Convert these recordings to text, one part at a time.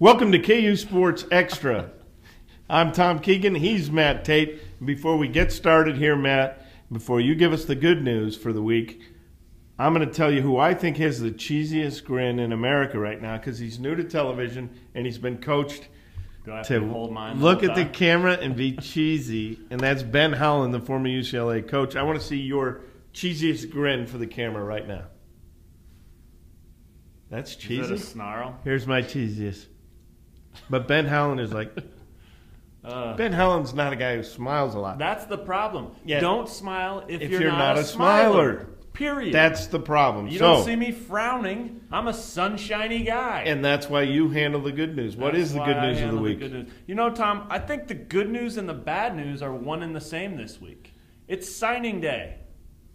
Welcome to KU Sports Extra. I'm Tom Keegan. He's Matt Tate. Before we get started here, Matt, before you give us the good news for the week, I'm going to tell you who I think has the cheesiest grin in America right now because he's new to television and he's been coached to hold mine look at the camera and be cheesy, and that's Ben Howland, the former UCLA coach. I want to see your cheesiest grin for the camera right now. That's cheesy. Is that a snarl? Here's my cheesiest. But Ben Howland is like, Ben Howland's not a guy who smiles a lot. That's the problem. Yeah. Don't smile if you're not a smiler. Period. That's the problem. You don't see me frowning. I'm a sunshiny guy. And that's why you handle the good news. What is the good news of the week? You know, Tom, I think the good news and the bad news are one and the same this week. It's signing day.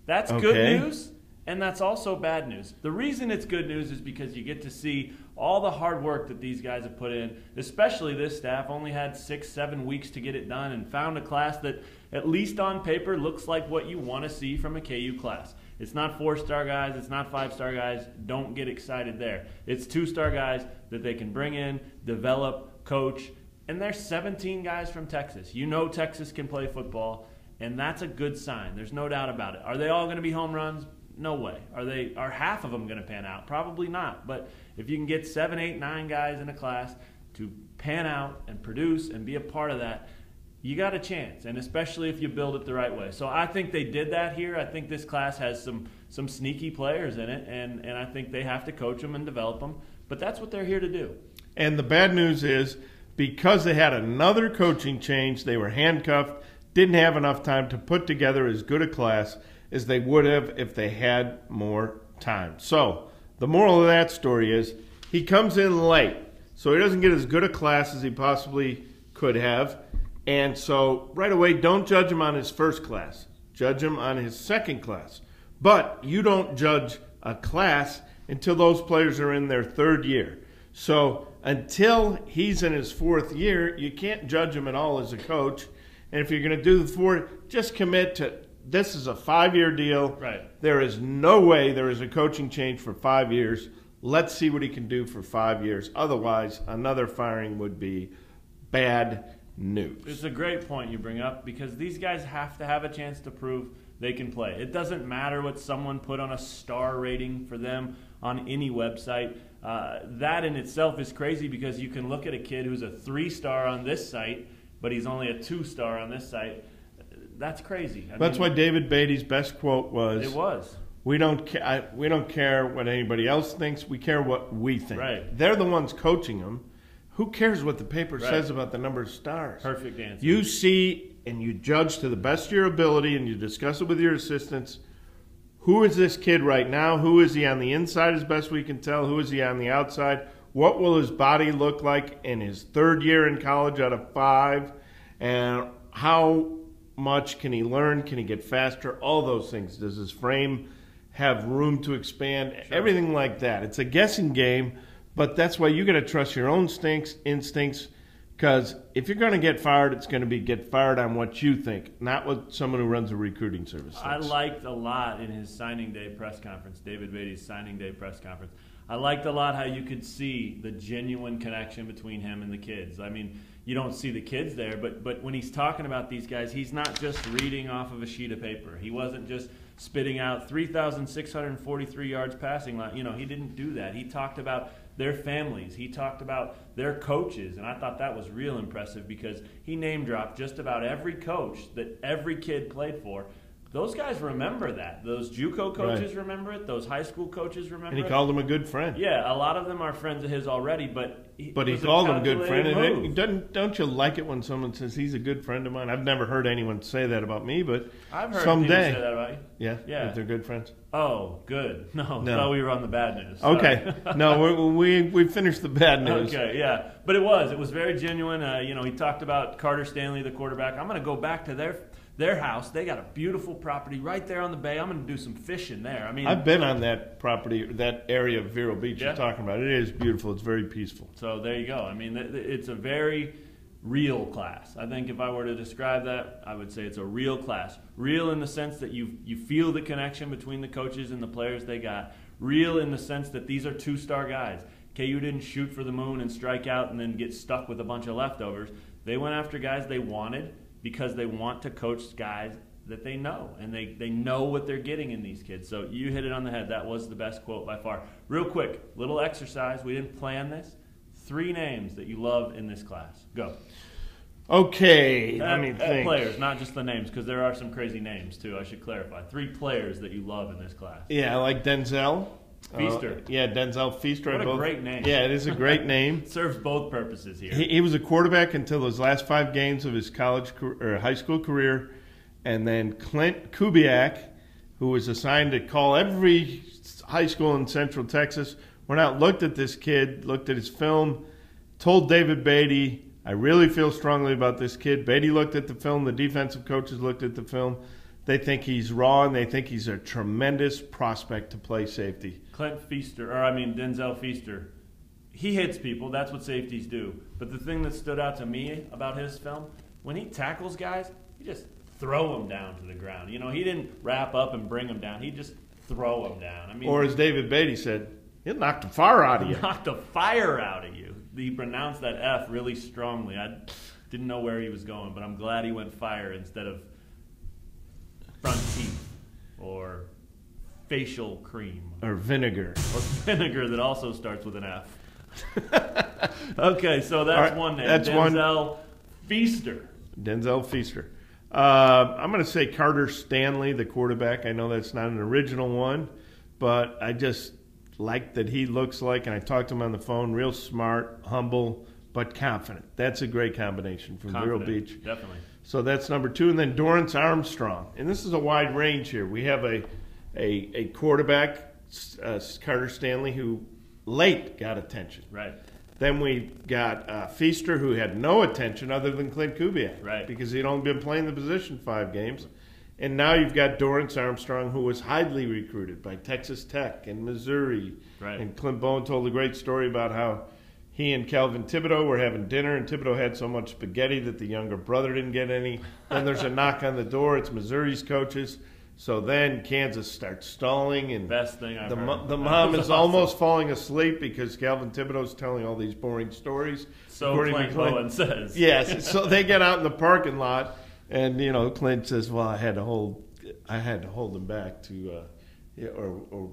That's good news, and that's also bad news. The reason it's good news is because you get to see all the hard work that these guys have put in, especially this staff. Only had 6-7 weeks to get it done and found a class that, at least on paper, looks like what you want to see from a KU class. It's not 4-star guys. It's not 5-star guys. Don't get excited there. It's 2-star guys that they can bring in, develop, coach, and there's 17 guys from Texas. You know Texas can play football, and that's a good sign. There's no doubt about it. Are they all going to be home runs? No way. Are half of them going to pan out? Probably not. But if you can get 7, 8, 9 guys in a class to pan out and produce and be a part of that, you got a chance, and especially if you build it the right way. So I think they did that here. I think this class has some sneaky players in it, and I think they have to coach them and develop them. But that's what they're here to do. And the bad news is because they had another coaching change, they were handcuffed, didn't have enough time to put together as good a class as they would have if they had more time. So the moral of that story is he comes in late, so he doesn't get as good a class as he possibly could have. And so right away, don't judge him on his first class. Judge him on his second class. But you don't judge a class until those players are in their third year. So until he's in his fourth year, you can't judge him at all as a coach. And if you're going to do the fourth, just commit to this is a 5-year deal. Right. There is no way there is a coaching change for 5 years. Let's see what he can do for 5 years. Otherwise, another firing would be bad news. It's a great point you bring up because these guys have to have a chance to prove they can play. It doesn't matter what someone put on a star rating for them on any website. That in itself is crazy because you can look at a kid who's a 3-star on this site, but he's only a 2-star on this site. That's crazy. That's why David Beatty's best quote was, it was, we don't care what anybody else thinks. We care what we think. Right. They're the ones coaching them. Who cares what the paper says about the number of stars? Perfect answer. You see and you judge to the best of your ability and you discuss it with your assistants. Who is this kid right now? Who is he on the inside as best we can tell? Who is he on the outside? What will his body look like in his third year in college out of 5? And how much can he learn? Can he get faster? All those things. Does his frame have room to expand? Sure. Everything like that. It's a guessing game. But that's why you got to trust your own instincts, because if you're going to get fired, it's going to be get fired on what you think, not what someone who runs a recruiting service thinks. I liked a lot in his signing day press conference, David Beatty's signing day press conference. I liked a lot how you could see the genuine connection between him and the kids. I mean, you don't see the kids there, but when he's talking about these guys, he's not just reading off of a sheet of paper. He wasn't just spitting out 3,643 yards passing line. You know, he didn't do that. He talked about their families. He talked about their coaches, and I thought that was real impressive because he name-dropped just about every coach that every kid played for. Those guys remember that. Those JUCO coaches remember it. Those high school coaches remember it. And he called him a good friend. Yeah, a lot of them are friends of his already, but he called him a good friend. And don't you like it when someone says he's a good friend of mine? I've never heard anyone say that about me, but I've heard someday. people say that about you. Yeah, if they're good friends. Oh, good. No, I thought we were on the bad news. Okay. No, we finished the bad news. Okay, yeah. But it was very genuine. He talked about Carter Stanley, the quarterback. I'm going to go back to their house. They got a beautiful property right there on the bay. I'm going to do some fishing there. I mean, I've been on that property, that area of Vero Beach you're talking about. It is beautiful. It's very peaceful. So there you go. I mean, it's a very real class. I think if I were to describe that, I would say it's a real class. Real in the sense that you feel the connection between the coaches and the players they got. Real in the sense that these are 2-star guys. KU didn't shoot for the moon and strike out and then get stuck with a bunch of leftovers. They went after guys they wanted because they want to coach guys that they know, and they know what they're getting in these kids. So you hit it on the head. That was the best quote by far. Real quick, little exercise. We didn't plan this. 3 names that you love in this class. Go. Okay, let me think. Players, not just the names, because there are some crazy names, too. I should clarify. 3 players that you love in this class. Yeah, I like Denzel. Feaster. Yeah, Denzel Feaster. What a great name. Yeah, it is a great name. Serves both purposes here. He was a quarterback until his last 5 games of his high school career. And then Clint Kubiak, who was assigned to call every high school in Central Texas, went out, looked at this kid, looked at his film, told David Beatty, I really feel strongly about this kid. Beatty looked at the film. The defensive coaches looked at the film. They think he's raw, and they think he's a tremendous prospect to play safety. Denzel Feaster, he hits people. That's what safeties do. But the thing that stood out to me about his film, when he tackles guys, he just throw them down to the ground. You know, he didn't wrap up and bring them down. He just throw them down. I mean, or as David Beatty said, he'll knock the fire out of you. Knock the fire out of you. He pronounced that F really strongly. I didn't know where he was going, but I'm glad he went fire instead of front teeth or facial cream. Or vinegar. Or vinegar that also starts with an F. Okay, so that's one name. That's Denzel Feaster. Denzel Feaster. I'm going to say Carter Stanley, the quarterback. I know that's not an original one, but I just like that he looks like, and I talked to him on the phone, real smart, humble, but confident. That's a great combination from Vero Beach. Definitely. So that's number 2. And then Dorrance Armstrong. And this is a wide range here. We have a quarterback, Carter Stanley, who late got attention. Right. Then we got Feaster, who had no attention other than Clint Kubiak. Right. Because he'd only been playing the position 5 games. And now you've got Dorrance Armstrong, who was highly recruited by Texas Tech and Missouri. Right. And Clint Bowen told a great story about how he and Calvin Thibodeau were having dinner, and Thibodeau had so much spaghetti that the younger brother didn't get any. Then there's a knock on the door. It's Missouri's coaches. So then Kansas starts stalling, and best thing I've heard. The mom is almost falling asleep because Calvin Thibodeau's telling all these boring stories. So Clint Bowen says. Yes. So they get out in the parking lot, and Clint says, "Well, I had to hold him back to, or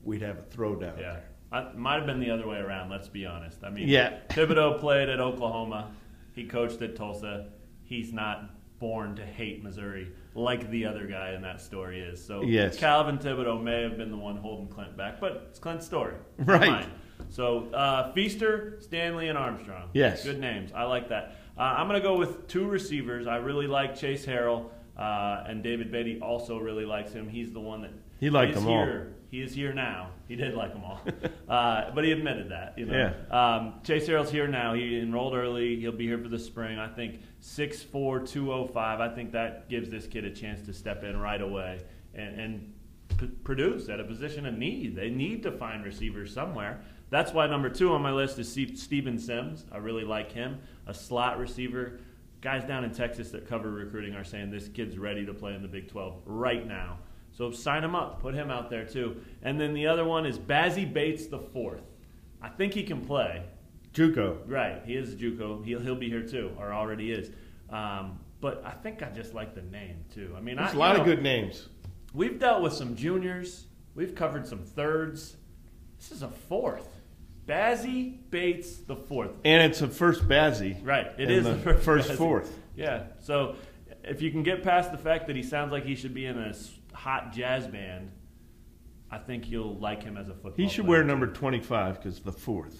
we'd have a throwdown." Yeah. It might have been the other way around, let's be honest. I mean, yeah. Thibodeau played at Oklahoma. He coached at Tulsa. He's not born to hate Missouri like the other guy in that story is. So yes. Calvin Thibodeau may have been the one holding Clint back, but it's Clint's story. Right. So Feaster, Stanley, and Armstrong. Yes. Good names. I like that. I'm going to go with 2 receivers. I really like Chase Harrell, and David Beatty also really likes him. He's the one that he liked them all. He is here now. He did like them all, but he admitted that. Yeah. Chase Harrell's here now. He enrolled early. He'll be here for the spring. I think 6'4", 205. I think that gives this kid a chance to step in right away and produce at a position of need. They need to find receivers somewhere. That's why number 2 on my list is Steven Sims. I really like him, a slot receiver. Guys down in Texas that cover recruiting are saying this kid's ready to play in the Big 12 right now. So sign him up. Put him out there too. And then the other one is Bazzie Bates IV. I think he can play. JUCO. Right. He is a JUCO. He'll be here too, or already is. But I think I just like the name too. I mean, there's a lot of good names. We've dealt with some juniors. We've covered some thirds. This is a 4th. Bazzie Bates IV. And it's the first Bazzie. Right. It is the first Bazzie. 4th. Yeah. So if you can get past the fact that he sounds like he should be in a hot jazz band, I think you'll like him as a football player. He should wear number 25 because the 4th.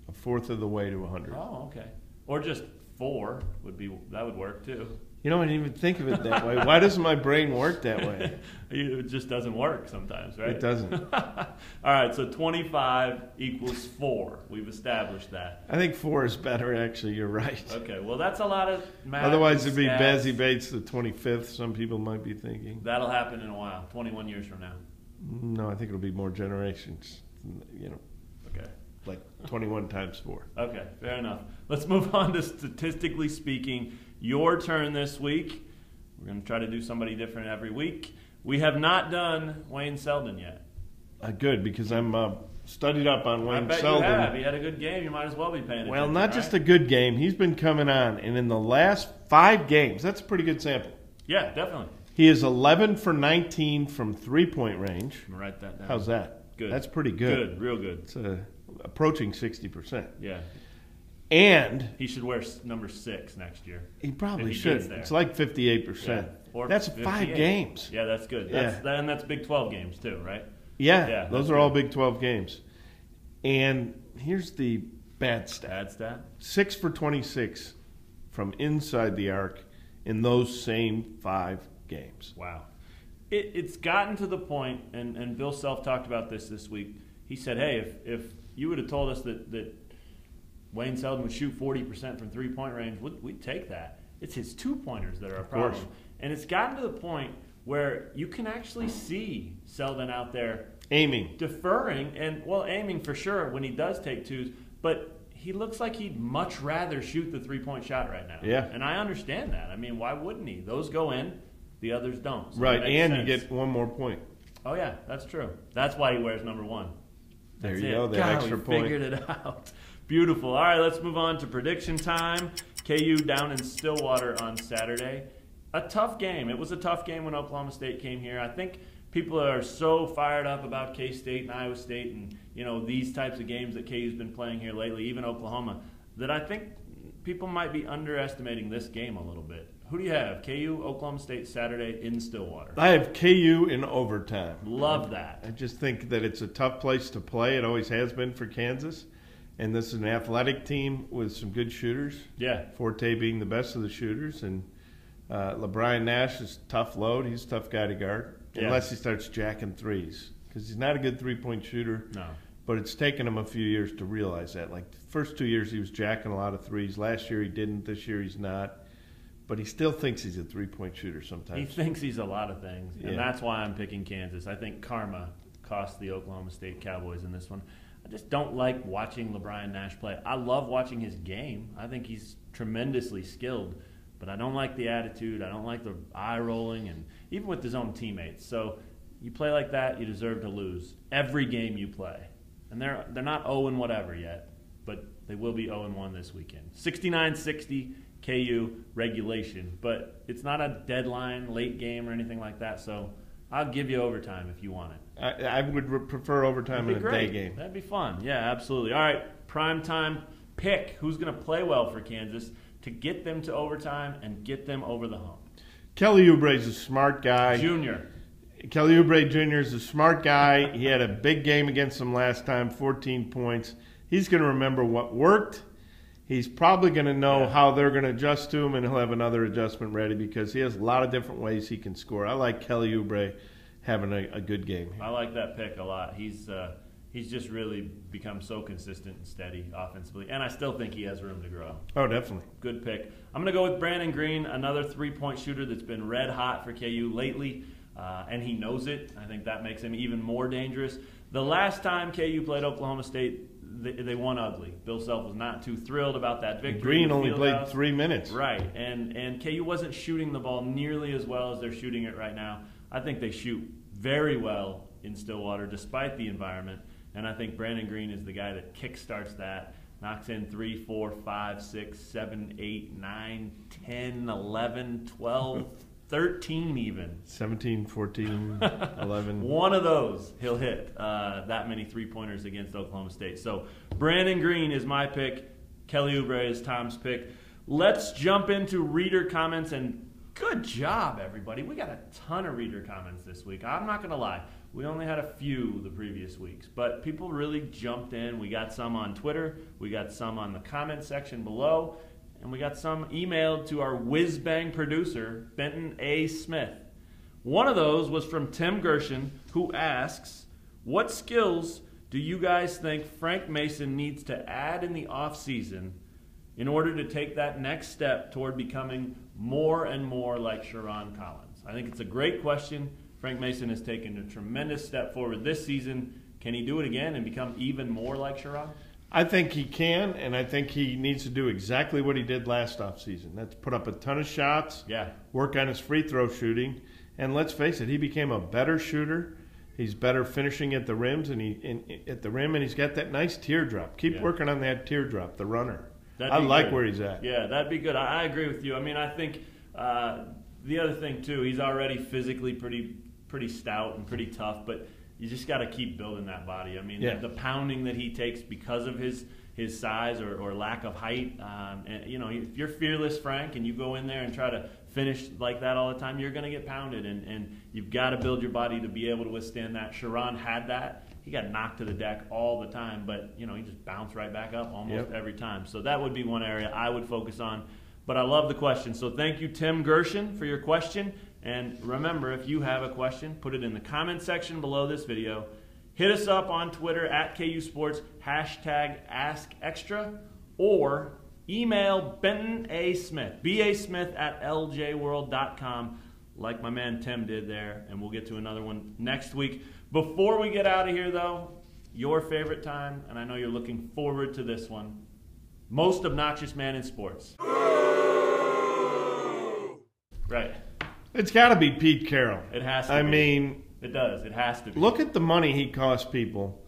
A 4th of the way to 100. Oh, okay. Or just 4 would work too. I didn't even think of it that way. Why doesn't my brain work that way? It just doesn't work sometimes, right? It doesn't. All right, so 25 equals 4. We've established that. I think 4 is better, actually. You're right. Okay, well, that's a lot of math. Otherwise, it'd be Bazzie Bates the 25th, some people might be thinking. That'll happen in a while, 21 years from now. No, I think it'll be more generations, Okay. like 21 times 4. Okay, fair enough. Let's move on to statistically speaking. Your turn this week. We're going to try to do somebody different every week. We have not done Wayne Selden yet. Good, because I'm studied up on Wayne I bet Selden. you have. He had a good game. You might as well be paying attention. Well, not just a good game. He's been coming on, and in the last 5 games, that's a pretty good sample. Yeah, definitely. He is 11 for 19 from three-point range. I'm gonna write that down. How's that? Good. That's pretty good. Good, real good. It's approaching 60%. Yeah. And he should wear number 6 next year. He probably should. It's like 58%. Yeah. Or that's 58. 5 games. Yeah, that's good. And that's Big 12 games too, right? Yeah, those are all Big 12 games. And here's the bad stat. Bad stat? 6 for 26 from inside the arc in those same 5 games. Wow. It's gotten to the point, and Bill Self talked about this week. He said, hey, if you would have told us that Wayne Selden would shoot 40% from three-point range, we'd take that. It's his two-pointers that are a problem. And it's gotten to the point where you can actually see Selden out there aiming, deferring, and, well, aiming for sure when he does take twos, but he looks like he'd much rather shoot the three-point shot right now. Yeah. And I understand that. I mean, why wouldn't he? Those go in, the others don't. So right, and sense. You get one more point. Oh, yeah, that's true. That's why he wears number 1. There you go, that extra point. Figured it out. Beautiful. All right, let's move on to prediction time. KU down in Stillwater on Saturday. A tough game. It was a tough game when Oklahoma State came here. I think people are so fired up about K-State and Iowa State and, you know, these types of games that KU's been playing here lately, even Oklahoma, that I think people might be underestimating this game a little bit. Who do you have? KU, Oklahoma State, Saturday in Stillwater. I have KU in overtime. Love that. I just think that it's a tough place to play. It always has been for Kansas. And this is an athletic team with some good shooters. Yeah. Forte being the best of the shooters. And LeBron Nash is a tough load. He's a tough guy to guard. Yeah. Unless he starts jacking threes. Because he's not a good three-point shooter. No. But it's taken him a few years to realize that. Like the first 2 years he was jacking a lot of threes. Last year he didn't. This year he's not. But he still thinks he's a three-point shooter sometimes. He thinks he's a lot of things. Yeah. And that's why I'm picking Kansas. I think karma cost the Oklahoma State Cowboys in this one. I just don't like watching LeBron Nash play. I love watching his game. I think he's tremendously skilled. But I don't like the attitude. I don't like the eye rolling, and even with his own teammates. So you play like that, you deserve to lose every game you play. And they're not 0 whatever yet, but they will be 0-1 this weekend. 69-60 KU regulation, but it's not a deadline, late game or anything like that. So I'll give you overtime if you want it. I would prefer overtime in a day game. That'd be fun. Yeah, absolutely. All right, primetime pick. Who's going to play well for Kansas to get them to overtime and get them over the hump? Kelly Oubre's a smart guy. Junior. Kelly Oubre Jr. is a smart guy. He had a big game against them last time, 14 points. He's going to remember what worked. He's probably going to know how they're going to adjust to him, and he'll have another adjustment ready because he has a lot of different ways he can score. I like Kelly Oubre having a good game here. I like that pick a lot. He's just really become so consistent and steady offensively, and I still think he has room to grow. Oh, definitely. Good pick. I'm going to go with Brandon Green, another three-point shooter that's been red hot for KU lately, and he knows it. I think that makes him even more dangerous. The last time KU played Oklahoma State, they won ugly. Bill Self was not too thrilled about that victory. Green only played 3 minutes. Right, and KU wasn't shooting the ball nearly as well as they're shooting it right now. I think they shoot very well in Stillwater despite the environment, and I think Brandon Green is the guy that kickstarts that, knocks in 3, 4, 5, 6, 7, 8, 9, 10, 11, 12, 13 even. 17, 14, 11. One of those he'll hit that many three-pointers against Oklahoma State. So Brandon Green is my pick. Kelly Oubre is Tom's pick. Let's jump into reader comments, and good job, everybody. We got a ton of reader comments this week. I'm not going to lie. We only had a few the previous weeks, but people really jumped in. We got some on Twitter. We got some on the comment section below. And we got some emailed to our whiz-bang producer, Benton A. Smith. One of those was from Tim Gershon, who asks, what skills do you guys think Frank Mason needs to add in the offseason in order to take that next step toward becoming more and more like Sharon Collins? I think it's a great question. Frank Mason has taken a tremendous step forward this season. Can he do it again and become even more like Sharon? I think he can, and I think he needs to do exactly what he did last offseason. That's put up a ton of shots, work on his free throw shooting, and let's face it, he became a better shooter, He's better finishing at the rims at the rim, and he's got that nice teardrop. Keep working on that teardrop, the runner. I like where he's at. Yeah, that'd be good. I agree with you. I mean, I think the other thing too, he's already physically pretty stout and pretty tough, but you just got to keep building that body. I mean, the pounding that he takes because of his size or lack of height. And, you know, if you're fearless, Frank, and you go in there and try to finish like that all the time, you're going to get pounded. And you've got to build your body to be able to withstand that. Sharon had that. He got knocked to the deck all the time, but, you know, he just bounced right back up almost every time. So that would be one area I would focus on. But I love the question. So thank you, Tim Gershon, for your question. And remember, if you have a question, put it in the comment section below this video. Hit us up on Twitter at KUsports, #AskExtra, or email Benton A. Smith, basmith@ljworld.com, like my man Tim did there, and we'll get to another one next week. Before we get out of here, though, your favorite time, and I know you're looking forward to this one, most obnoxious man in sports. Right. It's got to be Pete Carroll. It has to be. I mean, it does. It has to be. Look at the money he costs people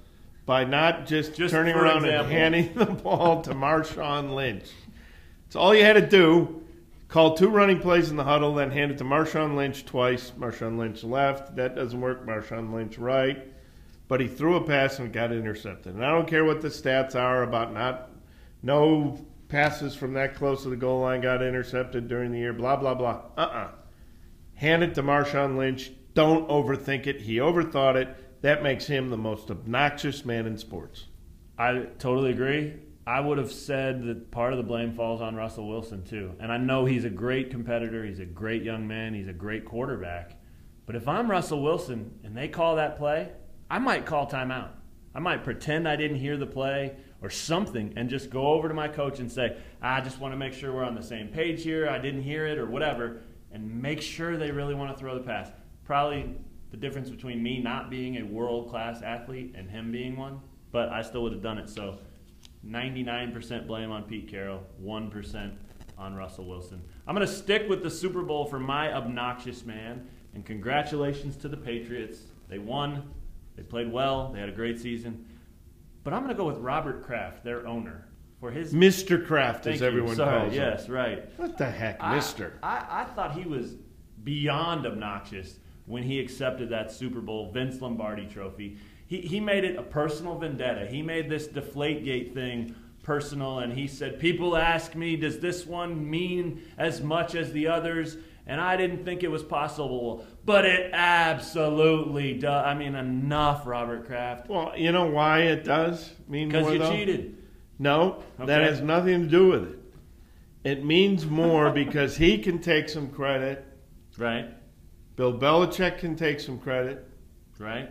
by not just turning around and handing the ball to Marshawn Lynch. It's all you had to do. Call 2 running plays in the huddle, then hand it to Marshawn Lynch twice. Marshawn Lynch left. That doesn't work. Marshawn Lynch right. But he threw a pass and got intercepted. And I don't care what the stats are about no passes from that close to the goal line got intercepted during the year, blah, blah, blah. Hand it to Marshawn Lynch. Don't overthink it. He overthought it. That makes him the most obnoxious man in sports. I totally agree. I would have said that part of the blame falls on Russell Wilson, too. And I know he's a great competitor. He's a great young man. He's a great quarterback. But if I'm Russell Wilson and they call that play, I might call timeout. I might pretend I didn't hear the play or something and just go over to my coach and say, I just want to make sure we're on the same page here. I didn't hear it or whatever, and make sure they really want to throw the pass. Probably the difference between me not being a world-class athlete and him being one, but I still would have done it. So 99% blame on Pete Carroll, 1% on Russell Wilson. I'm going to stick with the Super Bowl for my obnoxious man, and congratulations to the Patriots. They won. They played well. They had a great season. But I'm going to go with Robert Kraft, their owner, for his Mr. Kraft, as everyone calls him. Yes, right. What the heck, Mr.? I thought he was beyond obnoxious when he accepted that Super Bowl Vince Lombardi trophy. He made it a personal vendetta. He made this Deflategate thing personal, and he said, people ask me, does this one mean as much as the others? And I didn't think it was possible, but it absolutely does. I mean, enough, Robert Kraft. Well, you know why it does mean more, though? Because you cheated. No, that has nothing to do with it. It means more because he can take some credit. Right. Bill Belichick can take some credit. Right.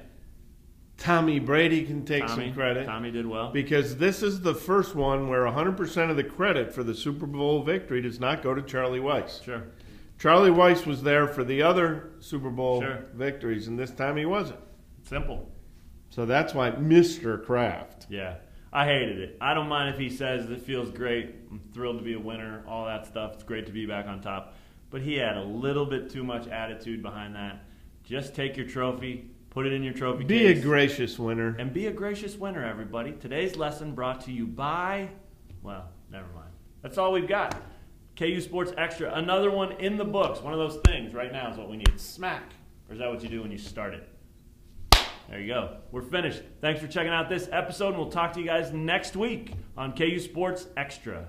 Tommy Brady can take some credit. Tommy did well. Because this is the first one where 100% of the credit for the Super Bowl victory does not go to Charlie Weiss. Sure. Charlie Weiss was there for the other Super Bowl victories, and this time he wasn't. Simple. So that's why Mr. Kraft. Yeah. I hated it. I don't mind if he says it feels great. I'm thrilled to be a winner, all that stuff. It's great to be back on top. But he had a little bit too much attitude behind that. Just take your trophy, put it in your trophy case. Be a gracious winner. And be a gracious winner, everybody. Today's lesson brought to you by, well, never mind. That's all we've got. KU Sports Extra. Another one in the books. One of those things right now is what we need. Smack. Or is that what you do when you start it? There you go. We're finished. Thanks for checking out this episode, and we'll talk to you guys next week on KU Sports Extra.